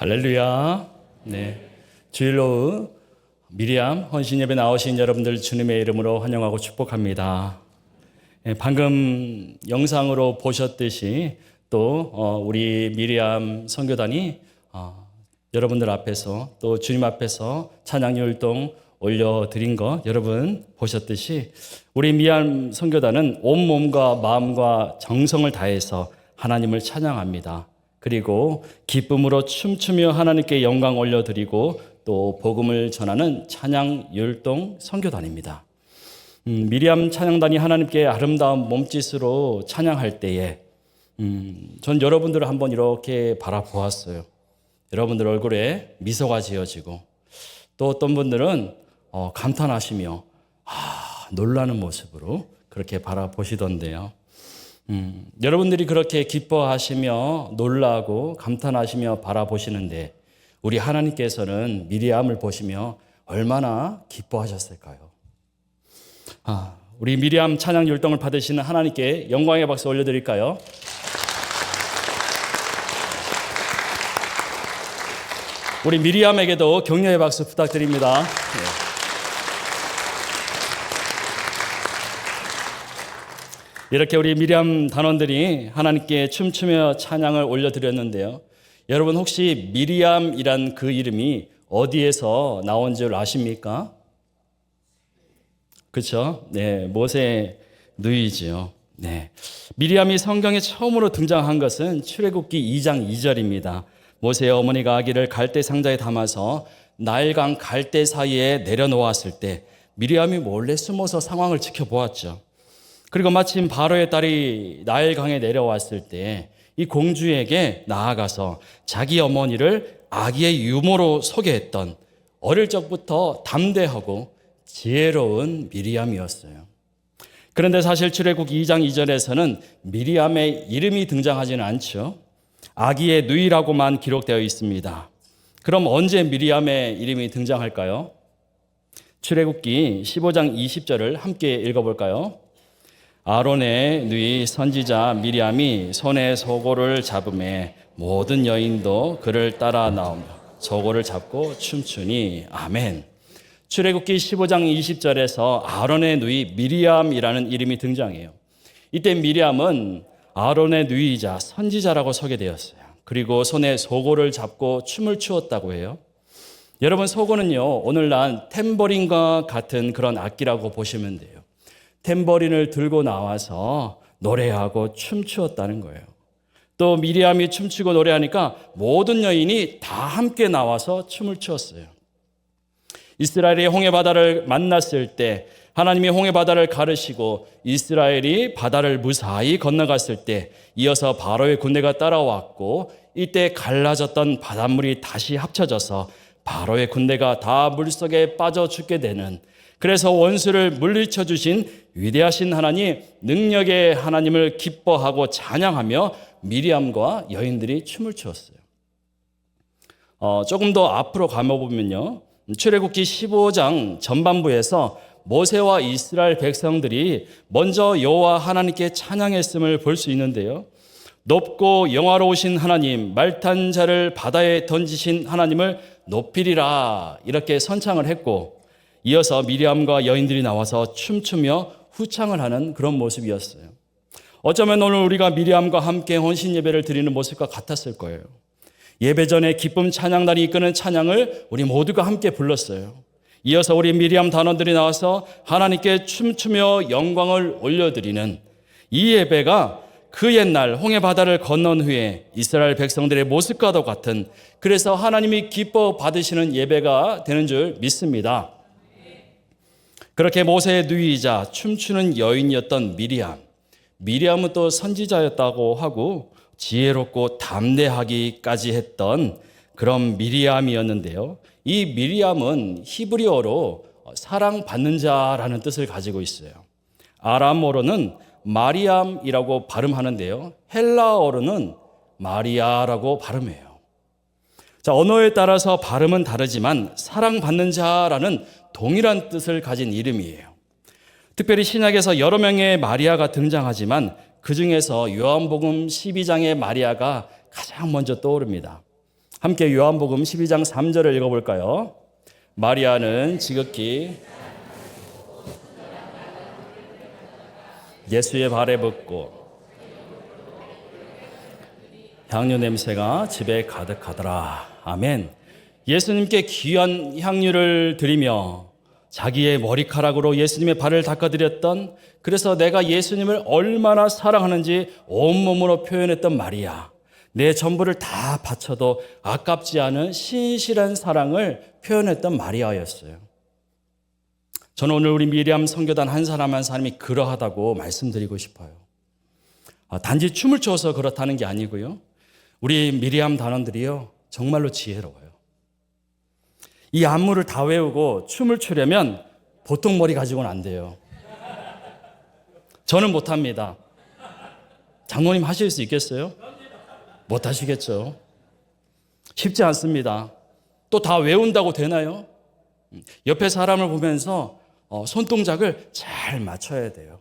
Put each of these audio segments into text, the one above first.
할렐루야. 네. 주일 오후 미리암 헌신 예배 나오신 여러분들 주님의 이름으로 환영하고 축복합니다. 방금 영상으로 보셨듯이 또 우리 미리암 선교단이 여러분들 앞에서 또 주님 앞에서 찬양 율동 올려드린 거 여러분 보셨듯이 우리 미리암 선교단은 온 몸과 마음과 정성을 다해서 하나님을 찬양합니다. 그리고 기쁨으로 춤추며 하나님께 영광 올려드리고 또 복음을 전하는 찬양 율동 선교단입니다. 미리암 찬양단이 하나님께 아름다운 몸짓으로 찬양할 때에 전 여러분들을 한번 이렇게 바라보았어요. 여러분들 얼굴에 미소가 지어지고 또 어떤 분들은 감탄하시며 놀라는 모습으로 그렇게 바라보시던데요. 여러분들이 그렇게 기뻐하시며 놀라고 감탄하시며 바라보시는데 우리 하나님께서는 미리암을 보시며 얼마나 기뻐하셨을까요? 우리 미리암 찬양 율동을 받으시는 하나님께 영광의 박수 올려드릴까요? 우리 미리암에게도 격려의 박수 부탁드립니다. 이렇게 우리 미리암 단원들이 하나님께 춤추며 찬양을 올려드렸는데요. 여러분 혹시 미리암이란 그 이름이 어디에서 나온 줄 아십니까? 그렇죠? 네, 모세의 누이지요. 네, 미리암이 성경에 처음으로 등장한 것은 출애굽기 2장 2절입니다. 모세의 어머니가 아기를 갈대 상자에 담아서 나일강 갈대 사이에 내려놓았을 때 미리암이 몰래 숨어서 상황을 지켜보았죠. 그리고 마침 바로의 딸이 나일강에 내려왔을 때 이 공주에게 나아가서 자기 어머니를 아기의 유모로 소개했던 어릴 적부터 담대하고 지혜로운 미리암이었어요. 그런데 사실 출애굽기 2장 2절에서는 미리암의 이름이 등장하지는 않죠. 아기의 누이라고만 기록되어 있습니다. 그럼 언제 미리암의 이름이 등장할까요? 출애굽기 15장 20절을 함께 읽어볼까요? 아론의 누이 선지자 미리암이 손에 소고를 잡음에 모든 여인도 그를 따라 나오며 소고를 잡고 춤추니 아멘. 출애굽기 15장 20절에서 아론의 누이 미리암이라는 이름이 등장해요. 이때 미리암은 아론의 누이이자 선지자라고 소개되었어요. 그리고 손에 소고를 잡고 춤을 추었다고 해요. 여러분, 소고는요, 오늘날 탬버린과 같은 그런 악기라고 보시면 돼요. 탬버린을 들고 나와서 노래하고 춤추었다는 거예요. 또 미리암이 춤추고 노래하니까 모든 여인이 다 함께 나와서 춤을 추었어요. 이스라엘이 홍해바다를 만났을 때 하나님이 홍해바다를 가르시고 이스라엘이 바다를 무사히 건너갔을 때 이어서 바로의 군대가 따라왔고 이때 갈라졌던 바닷물이 다시 합쳐져서 바로의 군대가 다 물속에 빠져 죽게 되는, 그래서 원수를 물리쳐 주신 위대하신 하나님, 능력의 하나님을 기뻐하고 찬양하며 미리암과 여인들이 춤을 추었어요. 조금 더 앞으로 가보면요, 출애굽기 15장 전반부에서 모세와 이스라엘 백성들이 먼저 여호와 하나님께 찬양했음을 볼 수 있는데요. 높고 영화로우신 하나님, 말탄 자를 바다에 던지신 하나님을 높이리라 이렇게 선창을 했고, 이어서 미리암과 여인들이 나와서 춤추며 후창을 하는 그런 모습이었어요. 어쩌면 오늘 우리가 미리암과 함께 헌신 예배를 드리는 모습과 같았을 거예요. 예배 전에 기쁨 찬양단이 이끄는 찬양을 우리 모두가 함께 불렀어요. 이어서 우리 미리암 단원들이 나와서 하나님께 춤추며 영광을 올려드리는 이 예배가 그 옛날 홍해바다를 건넌 후에 이스라엘 백성들의 모습과도 같은, 그래서 하나님이 기뻐 받으시는 예배가 되는 줄 믿습니다. 그렇게 모세의 누이이자 춤추는 여인이었던 미리암은 또 선지자였다고 하고 지혜롭고 담대하기까지 했던 그런 미리암이었는데요. 이 미리암은 히브리어로 사랑받는 자라는 뜻을 가지고 있어요. 아람어로는 마리암이라고 발음하는데요, 헬라어로는 마리아라고 발음해요. 자, 언어에 따라서 발음은 다르지만 사랑받는 자라는 동일한 뜻을 가진 이름이에요. 특별히 신약에서 여러 명의 마리아가 등장하지만 그 중에서 요한복음 12장의 마리아가 가장 먼저 떠오릅니다. 함께 요한복음 12장 3절을 읽어볼까요? 마리아는 지극히 예수의 발에 붓고 향유 냄새가 집에 가득하더라. 아멘. 예수님께 귀한 향유를 드리며 자기의 머리카락으로 예수님의 발을 닦아드렸던, 그래서 내가 예수님을 얼마나 사랑하는지 온몸으로 표현했던 마리아, 내 전부를 다 바쳐도 아깝지 않은 신실한 사랑을 표현했던 마리아였어요. 저는 오늘 우리 미리암 선교단 한 사람 한 사람이 그러하다고 말씀드리고 싶어요. 단지 춤을 춰서 그렇다는 게 아니고요, 우리 미리암 단원들이요 정말로 지혜로워요. 이 안무를 다 외우고 춤을 추려면 보통 머리 가지고는 안 돼요. 저는 못합니다. 장로님 하실 수 있겠어요? 못하시겠죠. 쉽지 않습니다. 또 다 외운다고 되나요? 옆에 사람을 보면서 손동작을 잘 맞춰야 돼요.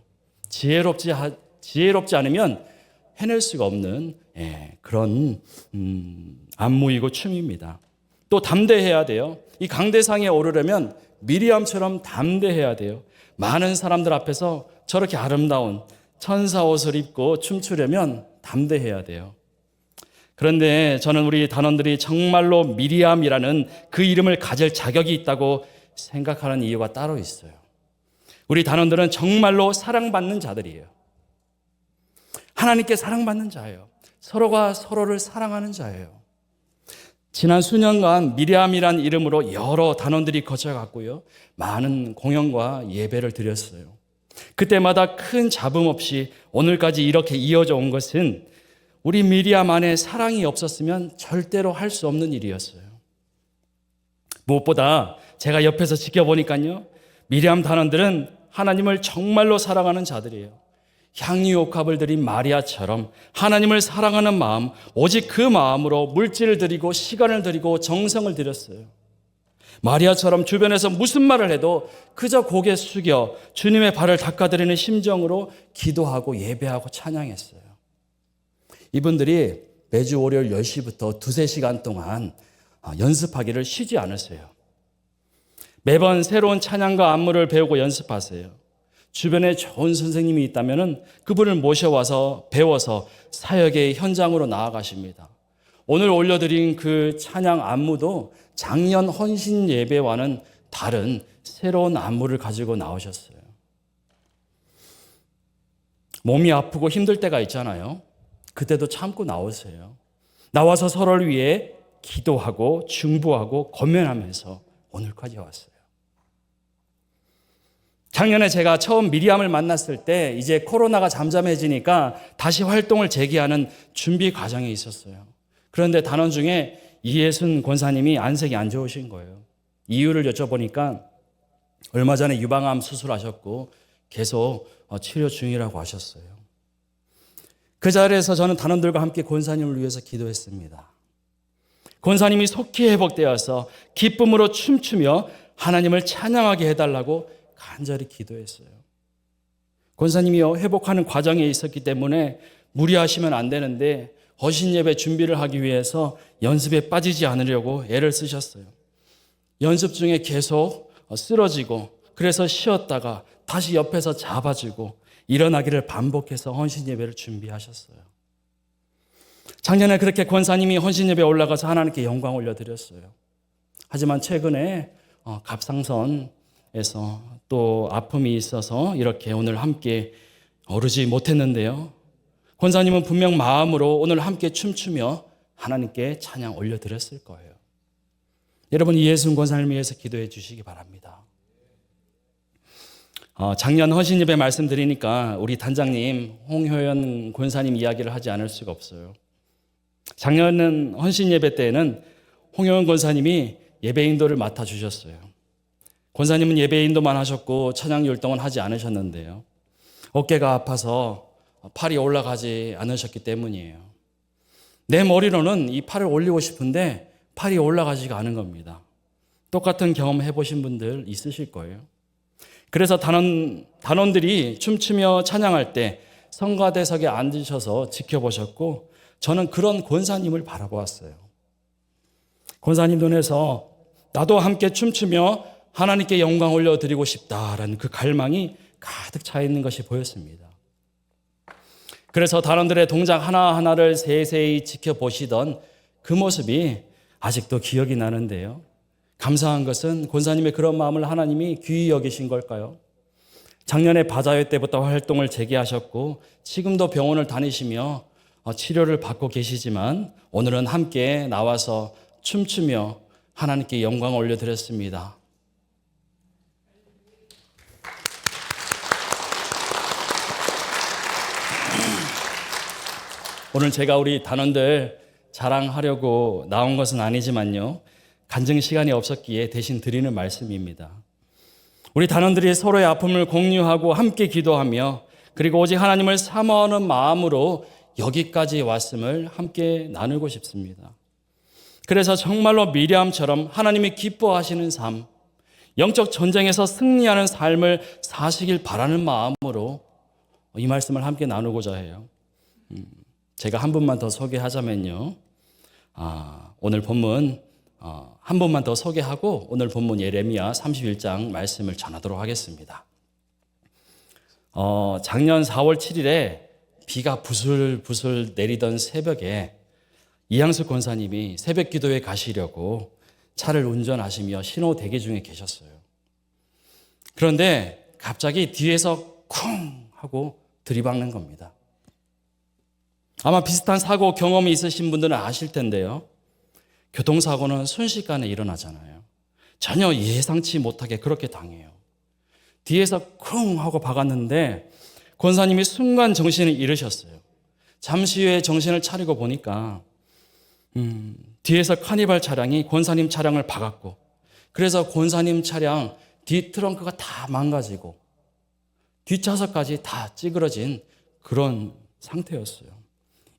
지혜롭지 않으면 해낼 수가 없는 그런 안무이고 춤입니다. 또 담대해야 돼요. 이 강대상에 오르려면 미리암처럼 담대해야 돼요. 많은 사람들 앞에서 저렇게 아름다운 천사 옷을 입고 춤추려면 담대해야 돼요. 그런데 저는 우리 단원들이 정말로 미리암이라는 그 이름을 가질 자격이 있다고 생각하는 이유가 따로 있어요. 우리 단원들은 정말로 사랑받는 자들이에요. 하나님께 사랑받는 자예요. 서로가 서로를 사랑하는 자예요. 지난 수년간 미리암이란 이름으로 여러 단원들이 거쳐갔고요, 많은 공연과 예배를 드렸어요. 그때마다 큰 잡음 없이 오늘까지 이렇게 이어져 온 것은 우리 미리암 안에 사랑이 없었으면 절대로 할 수 없는 일이었어요. 무엇보다 제가 옆에서 지켜보니까요, 미리암 단원들은 하나님을 정말로 사랑하는 자들이에요. 향유옥합을 드린 마리아처럼 하나님을 사랑하는 마음, 오직 그 마음으로 물질을 드리고 시간을 드리고 정성을 드렸어요. 마리아처럼 주변에서 무슨 말을 해도 그저 고개 숙여 주님의 발을 닦아드리는 심정으로 기도하고 예배하고 찬양했어요. 이분들이 매주 월요일 10시부터 2-3시간 동안 연습하기를 쉬지 않으세요. 매번 새로운 찬양과 안무를 배우고 연습하세요. 주변에 좋은 선생님이 있다면 그분을 모셔와서 배워서 사역의 현장으로 나아가십니다. 오늘 올려드린 그 찬양 안무도 작년 헌신 예배와는 다른 새로운 안무를 가지고 나오셨어요. 몸이 아프고 힘들 때가 있잖아요. 그때도 참고 나오세요. 나와서 서로를 위해 기도하고 중보하고 권면하면서 오늘까지 왔어요. 작년에 제가 처음 미리암을 만났을 때 이제 코로나가 잠잠해지니까 다시 활동을 재개하는 준비 과정에 있었어요. 그런데 단원 중에 이예순 권사님이 안색이 안 좋으신 거예요. 이유를 여쭤보니까 얼마 전에 유방암 수술하셨고 계속 치료 중이라고 하셨어요. 그 자리에서 저는 단원들과 함께 권사님을 위해서 기도했습니다. 권사님이 속히 회복되어서 기쁨으로 춤추며 하나님을 찬양하게 해달라고 간절히 기도했어요. 권사님이 회복하는 과정에 있었기 때문에 무리하시면 안 되는데 헌신 예배 준비를 하기 위해서 연습에 빠지지 않으려고 애를 쓰셨어요. 연습 중에 계속 쓰러지고 그래서 쉬었다가 다시 옆에서 잡아주고 일어나기를 반복해서 헌신 예배를 준비하셨어요. 작년에 그렇게 권사님이 헌신 예배에 올라가서 하나님께 영광 올려드렸어요. 하지만 최근에 갑상선에서 또 아픔이 있어서 이렇게 오늘 함께 오르지 못했는데요. 권사님은 분명 마음으로 오늘 함께 춤추며 하나님께 찬양 올려드렸을 거예요. 여러분, 이예순 권사님을 위해서 기도해 주시기 바랍니다. 작년 헌신 예배 말씀드리니까 우리 단장님 홍효연 권사님 이야기를 하지 않을 수가 없어요. 작년 헌신 예배 때에는 홍효연 권사님이 예배 인도를 맡아주셨어요. 권사님은 예배 인도만 하셨고 찬양 율동은 하지 않으셨는데요. 어깨가 아파서 팔이 올라가지 않으셨기 때문이에요. 내 머리로는 이 팔을 올리고 싶은데 팔이 올라가지가 않은 겁니다. 똑같은 경험 해보신 분들 있으실 거예요. 그래서 단원들이 춤추며 찬양할 때 성가대석에 앉으셔서 지켜보셨고 저는 그런 권사님을 바라보았어요. 권사님 눈에서 나도 함께 춤추며 하나님께 영광 올려드리고 싶다라는 그 갈망이 가득 차 있는 것이 보였습니다. 그래서 단원들의 동작 하나하나를 세세히 지켜보시던 그 모습이 아직도 기억이 나는데요. 감사한 것은 권사님의 그런 마음을 하나님이 귀히 여기신 걸까요? 작년에 바자회 때부터 활동을 재개하셨고 지금도 병원을 다니시며 치료를 받고 계시지만 오늘은 함께 나와서 춤추며 하나님께 영광을 올려드렸습니다. 오늘 제가 우리 단원들 자랑하려고 나온 것은 아니지만요. 간증 시간이 없었기에 대신 드리는 말씀입니다. 우리 단원들이 서로의 아픔을 공유하고 함께 기도하며 그리고 오직 하나님을 사모하는 마음으로 여기까지 왔음을 함께 나누고 싶습니다. 그래서 정말로 미리암처럼 하나님이 기뻐하시는 삶, 영적 전쟁에서 승리하는 삶을 사시길 바라는 마음으로 이 말씀을 함께 나누고자 해요. 제가 한 분만 더 소개하자면요. 오늘 본문 한 분만 더 소개하고 오늘 본문 예레미야 31장 말씀을 전하도록 하겠습니다. 작년 4월 7일에 비가 부슬부슬 내리던 새벽에 이양숙 권사님이 새벽 기도에 가시려고 차를 운전하시며 신호 대기 중에 계셨어요. 그런데 갑자기 뒤에서 쿵 하고 들이박는 겁니다. 아마 비슷한 사고 경험이 있으신 분들은 아실 텐데요. 교통사고는 순식간에 일어나잖아요. 전혀 예상치 못하게 그렇게 당해요. 뒤에서 쿵 하고 박았는데 권사님이 순간 정신을 잃으셨어요. 잠시 후에 정신을 차리고 보니까 뒤에서 카니발 차량이 권사님 차량을 박았고 그래서 권사님 차량 뒤 트렁크가 다 망가지고 뒷좌석까지 다 찌그러진 그런 상태였어요.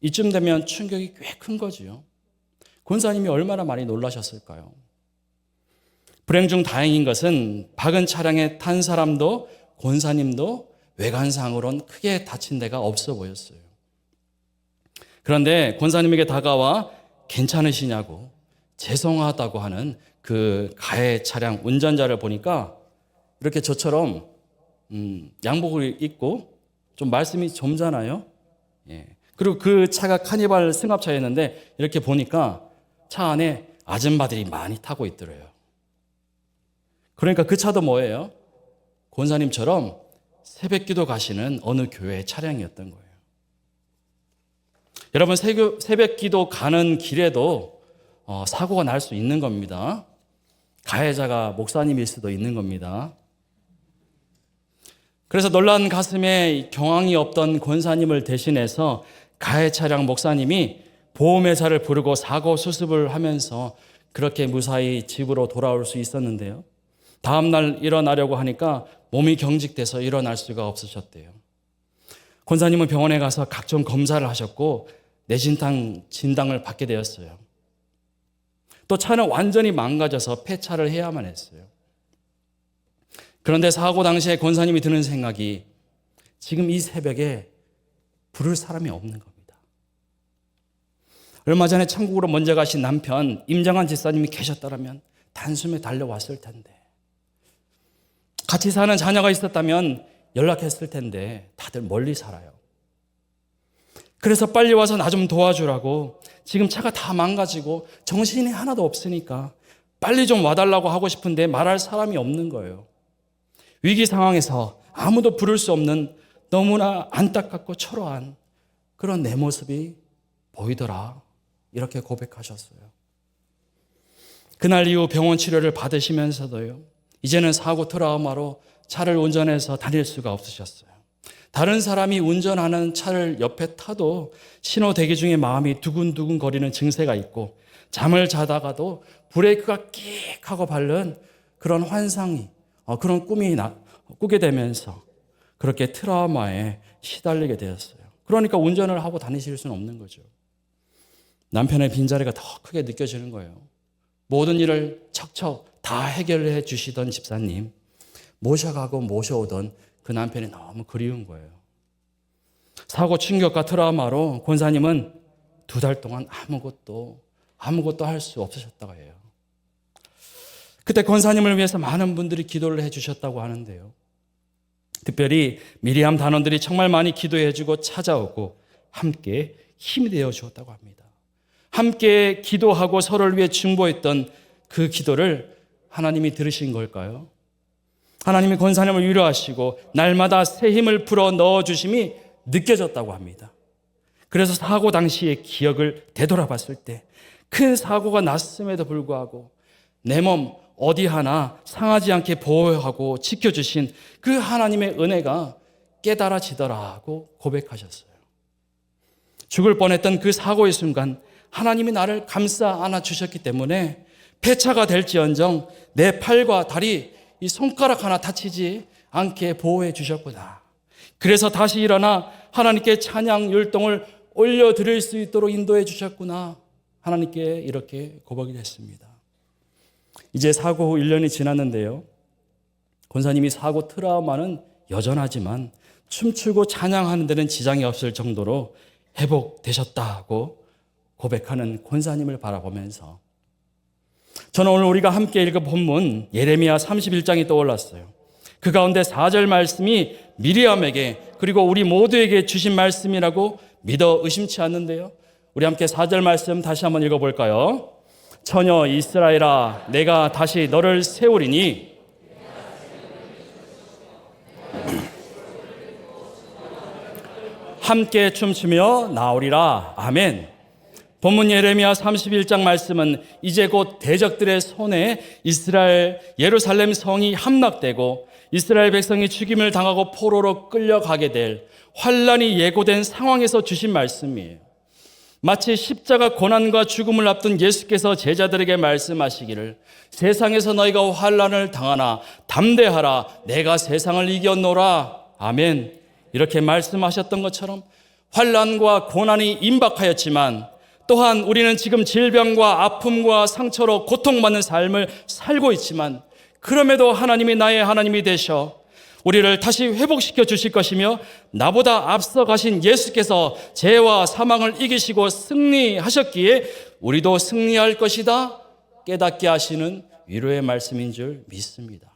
이쯤 되면 충격이 꽤 큰 거지요. 권사님이 얼마나 많이 놀라셨을까요? 불행 중 다행인 것은 박은 차량에 탄 사람도 권사님도 외관상으로는 크게 다친 데가 없어 보였어요. 그런데 권사님에게 다가와 괜찮으시냐고 죄송하다고 하는 그 가해 차량 운전자를 보니까 이렇게 저처럼 양복을 입고 좀 말씀이 점잖아요. 예. 그리고 그 차가 카니발 승합차였는데 이렇게 보니까 차 안에 아줌마들이 많이 타고 있더래요. 그러니까 그 차도 뭐예요? 권사님처럼 새벽기도 가시는 어느 교회의 차량이었던 거예요. 여러분 새벽기도 가는 길에도 사고가 날 수 있는 겁니다. 가해자가 목사님일 수도 있는 겁니다. 그래서 놀란 가슴에 경황이 없던 권사님을 대신해서 가해 차량 목사님이 보험회사를 부르고 사고 수습을 하면서 그렇게 무사히 집으로 돌아올 수 있었는데요. 다음날 일어나려고 하니까 몸이 경직돼서 일어날 수가 없으셨대요. 권사님은 병원에 가서 각종 검사를 하셨고 뇌진탕 진단을 받게 되었어요. 또 차는 완전히 망가져서 폐차를 해야만 했어요. 그런데 사고 당시에 권사님이 드는 생각이 지금 이 새벽에 부를 사람이 없는 겁니다. 얼마 전에 천국으로 먼저 가신 남편 임정환 집사님이 계셨더라면 단숨에 달려왔을 텐데, 같이 사는 자녀가 있었다면 연락했을 텐데 다들 멀리 살아요. 그래서 빨리 와서 나 좀 도와주라고, 지금 차가 다 망가지고 정신이 하나도 없으니까 빨리 좀 와달라고 하고 싶은데 말할 사람이 없는 거예요. 위기 상황에서 아무도 부를 수 없는 너무나 안타깝고 초라한 그런 내 모습이 보이더라, 이렇게 고백하셨어요. 그날 이후 병원 치료를 받으시면서도요, 이제는 사고 트라우마로 차를 운전해서 다닐 수가 없으셨어요. 다른 사람이 운전하는 차를 옆에 타도 신호 대기 중에 마음이 두근두근 거리는 증세가 있고, 잠을 자다가도 브레이크가 끽 하고 밟는 그런 환상이, 그런 꿈이 꾸게 되면서 그렇게 트라우마에 시달리게 되었어요. 그러니까 운전을 하고 다니실 수는 없는 거죠. 남편의 빈자리가 더 크게 느껴지는 거예요. 모든 일을 척척 다 해결해 주시던 집사님, 모셔가고 모셔오던 그 남편이 너무 그리운 거예요. 사고 충격과 트라우마로 권사님은 2달 동안 아무것도 아무것도 할 수 없으셨다고 해요. 그때 권사님을 위해서 많은 분들이 기도를 해주셨다고 하는데요. 특별히 미리암 단원들이 정말 많이 기도해주고 찾아오고 함께 힘이 되어 주었다고 합니다. 함께 기도하고 서로를 위해 중보했던 그 기도를 하나님이 들으신 걸까요? 하나님이 권사님을 위로하시고 날마다 새 힘을 불어 넣어주심이 느껴졌다고 합니다. 그래서 사고 당시의 기억을 되돌아봤을 때 큰 사고가 났음에도 불구하고 내 몸 어디 하나 상하지 않게 보호하고 지켜주신 그 하나님의 은혜가 깨달아지더라고 고백하셨어요. 죽을 뻔했던 그 사고의 순간 하나님이 나를 감싸 안아주셨기 때문에 폐차가 될지언정 내 팔과 다리, 이 손가락 하나 다치지 않게 보호해 주셨구나. 그래서 다시 일어나 하나님께 찬양 율동을 올려드릴 수 있도록 인도해 주셨구나. 하나님께 이렇게 고백이 됐습니다. 이제 사고 후 1년이 지났는데요. 권사님이 사고 트라우마는 여전하지만 춤추고 찬양하는 데는 지장이 없을 정도로 회복되셨다고 고백하는 권사님을 바라보면서 저는 오늘 우리가 함께 읽은 본문 예레미야 31장이 떠올랐어요. 그 가운데 4절 말씀이 미리암에게 그리고 우리 모두에게 주신 말씀이라고 믿어 의심치 않는데요. 우리 함께 4절 말씀 다시 한번 읽어볼까요? 처녀 이스라엘아 내가 다시 너를 세우리니 함께 춤추며 나오리라. 아멘. 본문 예레미야 31장 말씀은 이제 곧 대적들의 손에 이스라엘 예루살렘 성이 함락되고 이스라엘 백성이 죽임을 당하고 포로로 끌려가게 될 환란이 예고된 상황에서 주신 말씀이에요. 마치 십자가 고난과 죽음을 앞둔 예수께서 제자들에게 말씀하시기를 세상에서 너희가 환란을 당하나 담대하라 내가 세상을 이겼노라. 아멘. 이렇게 말씀하셨던 것처럼 환란과 고난이 임박하였지만 또한 우리는 지금 질병과 아픔과 상처로 고통받는 삶을 살고 있지만 그럼에도 하나님이 나의 하나님이 되셔 우리를 다시 회복시켜 주실 것이며 나보다 앞서 가신 예수께서 죄와 사망을 이기시고 승리하셨기에 우리도 승리할 것이다 깨닫게 하시는 위로의 말씀인 줄 믿습니다.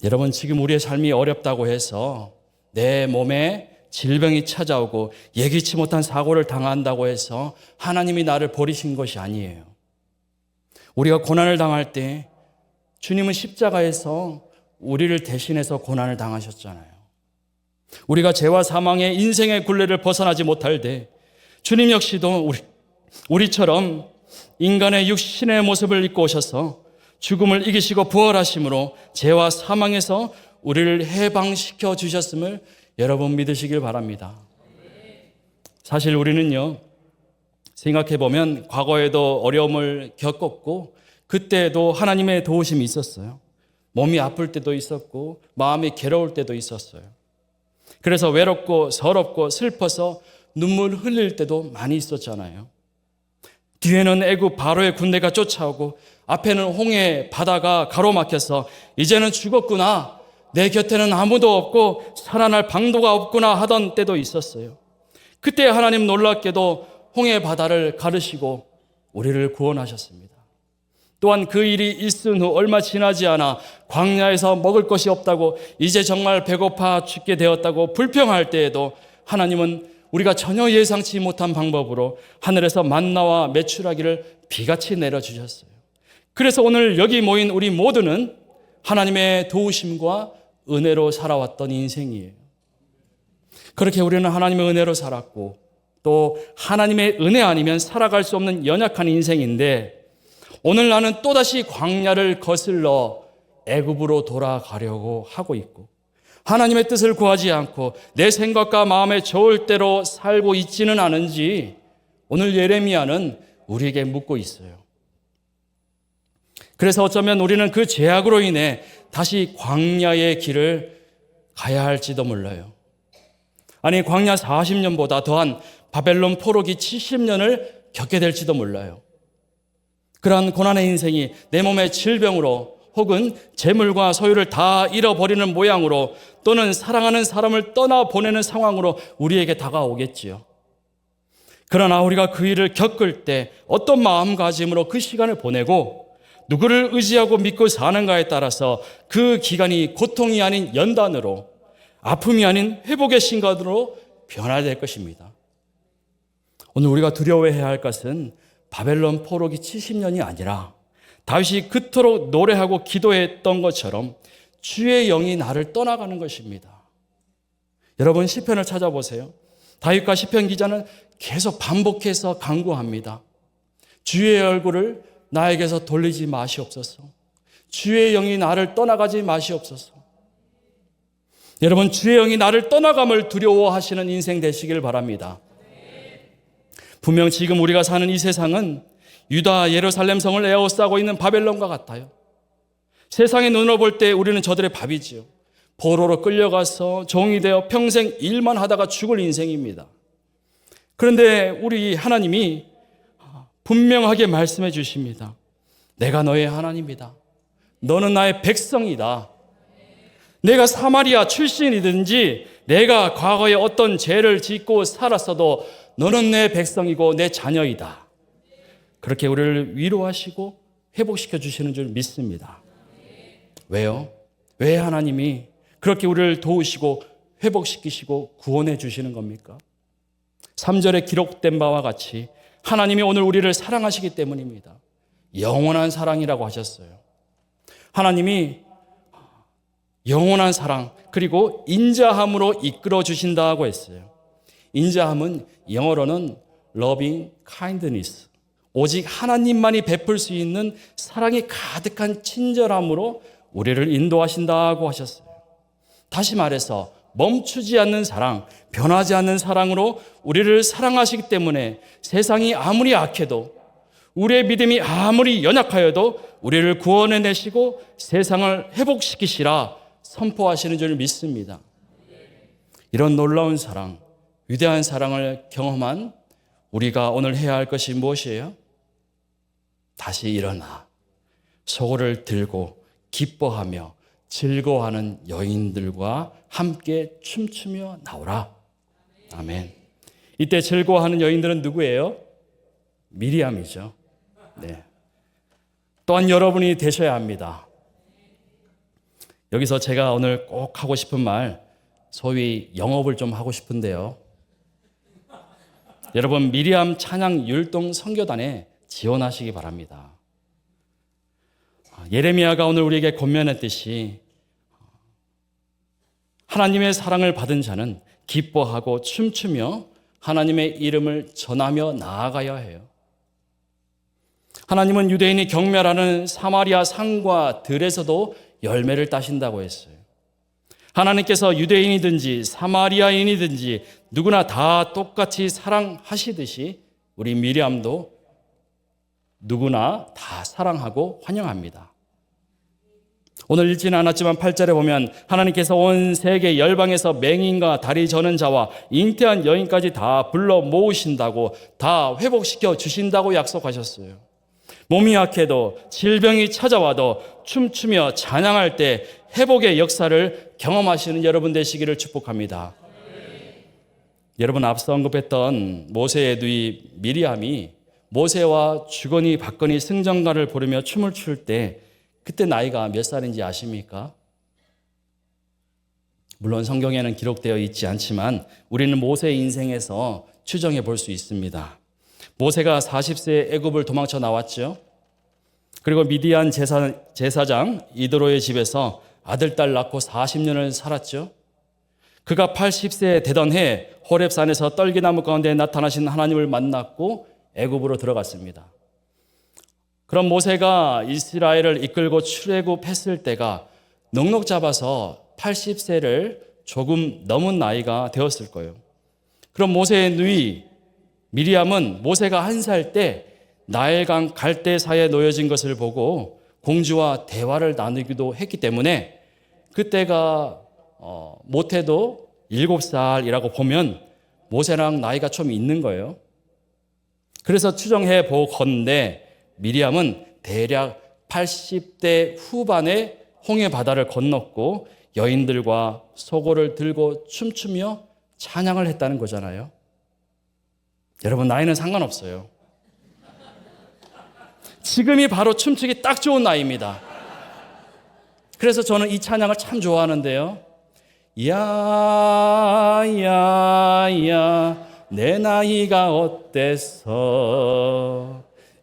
여러분 지금 우리의 삶이 어렵다고 해서 내 몸에 질병이 찾아오고 예기치 못한 사고를 당한다고 해서 하나님이 나를 버리신 것이 아니에요. 우리가 고난을 당할 때 주님은 십자가에서 우리를 대신해서 고난을 당하셨잖아요. 우리가 죄와 사망의 인생의 굴레를 벗어나지 못할 때 주님 역시도 우리처럼 인간의 육신의 모습을 입고 오셔서 죽음을 이기시고 부활하심으로 죄와 사망에서 우리를 해방시켜 주셨음을 여러분 믿으시길 바랍니다. 사실 우리는요, 생각해보면 과거에도 어려움을 겪었고 그때도 하나님의 도우심이 있었어요. 몸이 아플 때도 있었고 마음이 괴로울 때도 있었어요. 그래서 외롭고 서럽고 슬퍼서 눈물 흘릴 때도 많이 있었잖아요. 뒤에는 애굽 바로의 군대가 쫓아오고 앞에는 홍해 바다가 가로막혀서 이제는 죽었구나, 내 곁에는 아무도 없고 살아날 방도가 없구나 하던 때도 있었어요. 그때 하나님 놀랍게도 홍해 바다를 가르시고 우리를 구원하셨습니다. 또한 그 일이 있은 후 얼마 지나지 않아 광야에서 먹을 것이 없다고 이제 정말 배고파 죽게 되었다고 불평할 때에도 하나님은 우리가 전혀 예상치 못한 방법으로 하늘에서 만나와 메추라기를 비같이 내려주셨어요. 그래서 오늘 여기 모인 우리 모두는 하나님의 도우심과 은혜로 살아왔던 인생이에요. 그렇게 우리는 하나님의 은혜로 살았고 또 하나님의 은혜 아니면 살아갈 수 없는 연약한 인생인데 오늘 나는 또다시 광야를 거슬러 애굽으로 돌아가려고 하고 있고 하나님의 뜻을 구하지 않고 내 생각과 마음에 좋을 대로 살고 있지는 않은지 오늘 예레미야는 우리에게 묻고 있어요. 그래서 어쩌면 우리는 그 죄악으로 인해 다시 광야의 길을 가야 할지도 몰라요. 아니 광야 40년보다 더한 바벨론 포로기 70년을 겪게 될지도 몰라요. 그러한 고난의 인생이 내 몸의 질병으로 혹은 재물과 소유를 다 잃어버리는 모양으로 또는 사랑하는 사람을 떠나보내는 상황으로 우리에게 다가오겠지요. 그러나 우리가 그 일을 겪을 때 어떤 마음가짐으로 그 시간을 보내고 누구를 의지하고 믿고 사는가에 따라서 그 기간이 고통이 아닌 연단으로, 아픔이 아닌 회복의 시간으로 변화될 것입니다. 오늘 우리가 두려워해야 할 것은 바벨론 포로기 70년이 아니라 다윗이 그토록 노래하고 기도했던 것처럼 주의 영이 나를 떠나가는 것입니다. 여러분 시편을 찾아보세요. 다윗과 시편 기자는 계속 반복해서 간구합니다. 주의 얼굴을 나에게서 돌리지 마시옵소서. 주의 영이 나를 떠나가지 마시옵소서. 여러분 주의 영이 나를 떠나감을 두려워하시는 인생 되시길 바랍니다. 분명 지금 우리가 사는 이 세상은 유다 예루살렘 성을 에워싸고 있는 바벨론과 같아요. 세상의 눈으로 볼 때 우리는 저들의 밥이지요. 포로로 끌려가서 종이 되어 평생 일만 하다가 죽을 인생입니다. 그런데 우리 하나님이 분명하게 말씀해 주십니다. 내가 너의 하나님이다. 너는 나의 백성이다. 내가 사마리아 출신이든지 내가 과거에 어떤 죄를 짓고 살았어도 너는 내 백성이고 내 자녀이다. 그렇게 우리를 위로하시고 회복시켜 주시는 줄 믿습니다. 왜요? 왜 하나님이 그렇게 우리를 도우시고 회복시키시고 구원해 주시는 겁니까? 3절에 기록된 바와 같이 하나님이 오늘 우리를 사랑하시기 때문입니다. 영원한 사랑이라고 하셨어요. 하나님이 영원한 사랑 그리고 인자함으로 이끌어 주신다고 했어요. 인자함은 영어로는 loving kindness, 오직 하나님만이 베풀 수 있는 사랑이 가득한 친절함으로 우리를 인도하신다고 하셨어요. 다시 말해서 멈추지 않는 사랑, 변하지 않는 사랑으로 우리를 사랑하시기 때문에 세상이 아무리 악해도, 우리의 믿음이 아무리 연약하여도 우리를 구원해내시고 세상을 회복시키시라 선포하시는 줄 믿습니다. 이런 놀라운 사랑, 위대한 사랑을 경험한 우리가 오늘 해야 할 것이 무엇이에요? 다시 일어나 소고를 들고 기뻐하며 즐거워하는 여인들과 함께 춤추며 나오라. 아멘. 이때 즐거워하는 여인들은 누구예요? 미리암이죠. 네. 또한 여러분이 되셔야 합니다. 여기서 제가 오늘 꼭 하고 싶은 말, 소위 영업을 좀 하고 싶은데요. 여러분 미리암 찬양 율동 선교단에 지원하시기 바랍니다. 예레미야가 오늘 우리에게 권면했듯이 하나님의 사랑을 받은 자는 기뻐하고 춤추며 하나님의 이름을 전하며 나아가야 해요. 하나님은 유대인이 경멸하는 사마리아 산과 들에서도 열매를 따신다고 했어요. 하나님께서 유대인이든지 사마리아인이든지 누구나 다 똑같이 사랑하시듯이 우리 미리암도 누구나 다 사랑하고 환영합니다. 오늘 읽지는 않았지만 8절에 보면 하나님께서 온 세계 열방에서 맹인과 다리 저는 자와 잉태한 여인까지 다 불러 모으신다고, 다 회복시켜 주신다고 약속하셨어요. 몸이 약해도 질병이 찾아와도 춤추며 찬양할 때 회복의 역사를 경험하시는 여러분 되시기를 축복합니다. 여러분 앞서 언급했던 모세의 누이 미리암이 모세와 주거니 받거니 승전가를 부르며 춤을 출 때 그때 나이가 몇 살인지 아십니까? 물론 성경에는 기록되어 있지 않지만 우리는 모세의 인생에서 추정해 볼 수 있습니다. 모세가 40세에 애굽을 도망쳐 나왔죠. 그리고 미디안 제사장 이드로의 집에서 아들, 딸 낳고 40년을 살았죠. 그가 80세 되던 해 호렙산에서 떨기나무 가운데 나타나신 하나님을 만났고 애굽으로 들어갔습니다. 그럼 모세가 이스라엘을 이끌고 출애굽했을 때가 넉넉 잡아서 80세를 조금 넘은 나이가 되었을 거예요. 그럼 모세의 누이 미리암은 모세가 1살 때 나일강 갈대사에 놓여진 것을 보고 공주와 대화를 나누기도 했기 때문에 그때가 못해도 7살이라고 보면 모세랑 나이가 좀 있는 거예요. 그래서 추정해 보건대 미리암은 대략 80대 후반에 홍해 바다를 건넜고 여인들과 소고를 들고 춤추며 찬양을 했다는 거잖아요. 여러분, 나이는 상관없어요. 지금이 바로 춤추기 딱 좋은 나이입니다. 그래서 저는 이 찬양을 참 좋아하는데요. 야야야 내 나이가 어때서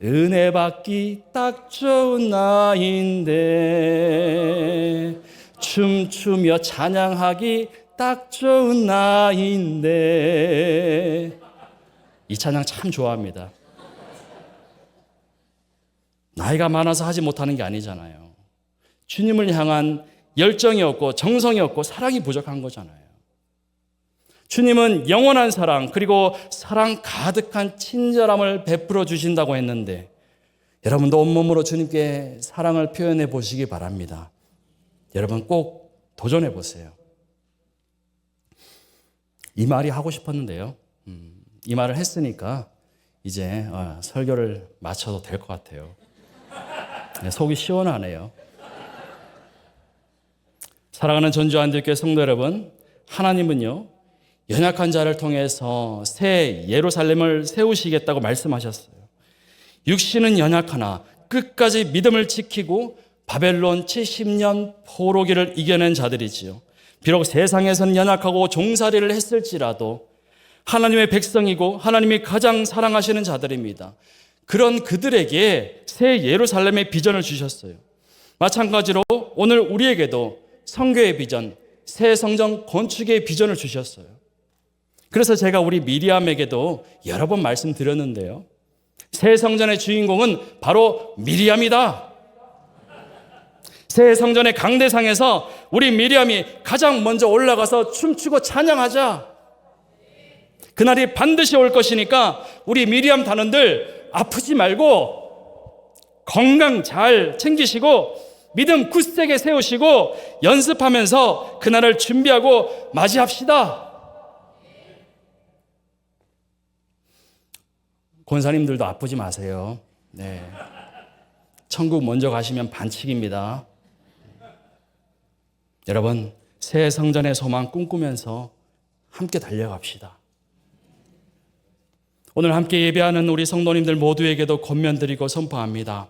은혜 받기 딱 좋은 나이인데 춤추며 찬양하기 딱 좋은 나이인데 이 찬양 참 좋아합니다. 나이가 많아서 하지 못하는 게 아니잖아요. 주님을 향한 열정이 없고 정성이 없고 사랑이 부족한 거잖아요. 주님은 영원한 사랑 그리고 사랑 가득한 친절함을 베풀어 주신다고 했는데 여러분도 온몸으로 주님께 사랑을 표현해 보시기 바랍니다. 여러분 꼭 도전해 보세요. 이 말이 하고 싶었는데요. 이 말을 했으니까 이제 설교를 마쳐도 될 것 같아요. 속이 시원하네요. 사랑하는 전주안디교회 성도 여러분, 하나님은요 연약한 자를 통해서 새 예루살렘을 세우시겠다고 말씀하셨어요. 육신은 연약하나 끝까지 믿음을 지키고 바벨론 70년 포로기를 이겨낸 자들이지요. 비록 세상에서는 연약하고 종살이를 했을지라도 하나님의 백성이고 하나님이 가장 사랑하시는 자들입니다. 그런 그들에게 새 예루살렘의 비전을 주셨어요. 마찬가지로 오늘 우리에게도 성교의 비전, 새 성전 건축의 비전을 주셨어요. 그래서 제가 우리 미리암에게도 여러 번 말씀드렸는데요. 새 성전의 주인공은 바로 미리암이다. 새 성전의 강대상에서 우리 미리암이 가장 먼저 올라가서 춤추고 찬양하자. 그날이 반드시 올 것이니까 우리 미리암 단원들 아프지 말고 건강 잘 챙기시고 믿음 굳세게 세우시고 연습하면서 그날을 준비하고 맞이합시다. 권사님들도 아프지 마세요. 네. 천국 먼저 가시면 반칙입니다. 여러분, 새 성전의 소망 꿈꾸면서 함께 달려갑시다. 오늘 함께 예배하는 우리 성도님들 모두에게도 권면드리고 선포합니다.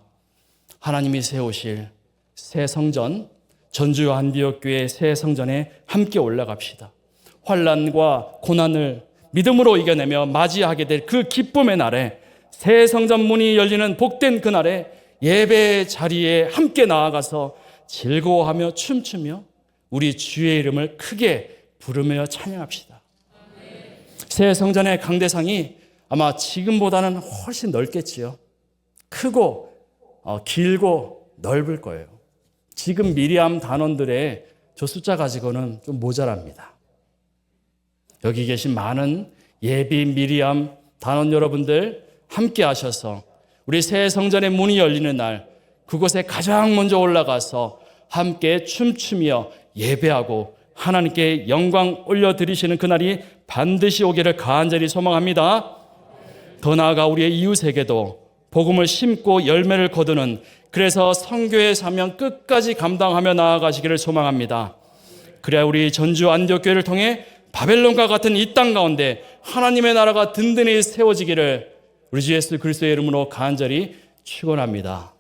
하나님이 세우실 새 성전, 전주 안디옥교회 새 성전에 함께 올라갑시다. 환난과 고난을 믿음으로 이겨내며 맞이하게 될 그 기쁨의 날에 새 성전 문이 열리는 복된 그날에 예배 자리에 함께 나아가서 즐거워하며 춤추며 우리 주의 이름을 크게 부르며 찬양합시다. 새 성전의 강대상이 아마 지금보다는 훨씬 넓겠지요. 크고 길고 넓을 거예요. 지금 미리암 단원들의 저 숫자 가지고는 좀 모자랍니다. 여기 계신 많은 예비 미리암 단원 여러분들 함께 하셔서 우리 새 성전의 문이 열리는 날 그곳에 가장 먼저 올라가서 함께 춤추며 예배하고 하나님께 영광 올려드리시는 그날이 반드시 오기를 간절히 소망합니다. 더 나아가 우리의 이웃에게도 복음을 심고 열매를 거두는 그래서 선교의 사명 끝까지 감당하며 나아가시기를 소망합니다. 그래야 우리 전주 안디옥교회를 통해 바벨론과 같은 이 땅 가운데 하나님의 나라가 든든히 세워지기를 우리 주 예수 그리스도의 이름으로 간절히 축원합니다.